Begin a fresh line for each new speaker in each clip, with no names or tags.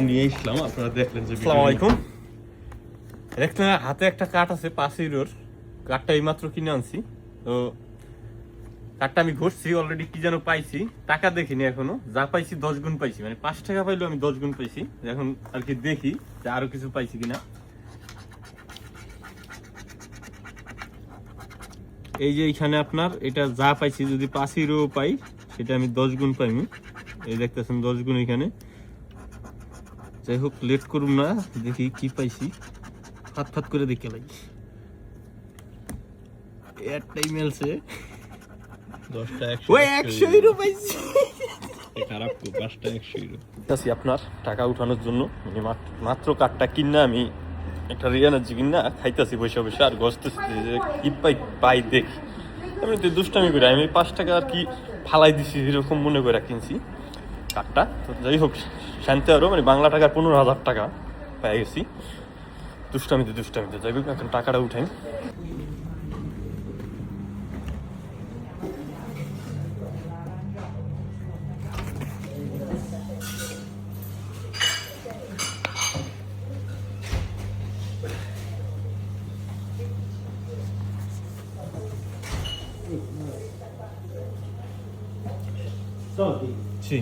নিয়ে আসলাম, আপনারা দেখলেন যে আসসালামু আলাইকুম। দেখলেন হাতে একটা কাঠ আছে 5 ইউরোর কাঠটা এইমাত্র কিনে আনছি। তো কাঠটা আমি ঘুরছি অলরেডি, কি যেন পাইছি, টাকা দেখিনি এখনো, যা পাইছি 10 গুণ পাইছি, মানে 5 টাকা পাইলেও আমি 10 গুণ পাইছি। এখন আর কি দেখি যে আরো কিছু পাইছি কিনা। এই যে এইখানে আপনার এটা যা পাইছি, যদি 5 ইউরো পাই সেটা আমি 10 গুণ পাইনি। এই দেখতেছেন 10 গুণ এখানে। যাই হোক, লেট করুন না, দেখি কি পাইছি। ফাত করে দেখে লাগি একটাই মেলছে 10টা 100 ইউরো পাইছি। খারাপ তো, 5টা 100 ইউরো আছি আপনার টাকা উঠানোর জন্য। মাত্র কাঠটা কিনা আমি একটা রিয়ানার্জি কিনা খাইতেছি বসে বসে, আর গছতেছি যে কি পাই দেখি। আমি তো দুষ্টামি করে আমি 5 টাকা আর কি ফালাই দিছি, এরকম মনে করে কিনছি কাঠটা। তো যাই হোক, শান্তি আরও মানে বাংলা টাকার 15,000 টাকা পেয়ে গেছি দুষ্টামিতে। যাই হোক, এখন টাকাটা উঠাই। Sì.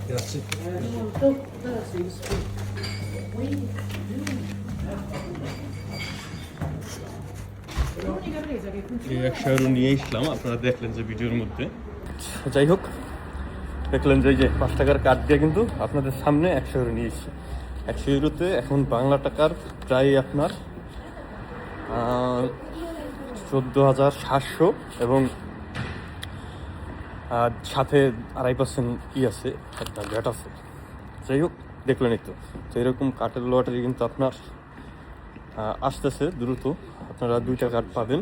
Grazie. এই 100 ইউরো নিয়ে আসলাম, আপনারা দেখলেন যে ভিডিওর মধ্যে। যাই হোক, দেখলেন যে 5 টাকার কার্ড দিয়ে কিন্তু আপনাদের সামনে 100 ইউরো নিয়ে এসেছি। 100 ইউরোতে এখন বাংলা টাকার প্রায় আপনার 14,700 এবং সাথে 2.5% কি আছে, একটা ভ্যাট আছে। যাই হোক, দেখলেনই তো। তো এরকম কাঠের লটারি কিন্তু আপনার আসতেছে দ্রুত। আপনারা 2টা কার্ড পাবেন,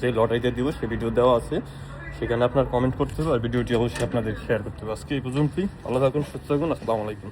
যে লটারিতে দিব সে ভিডিও দেওয়া আছে, সেখানে আপনার কমেন্ট করতে হবে, আর ভিডিওটি অবশ্যই আপনাদের শেয়ার করতে হবে। আজকে এই পর্যন্তই, ভালো থাকুন, সুস্থ থাকুন, আসসালামু আলাইকুম।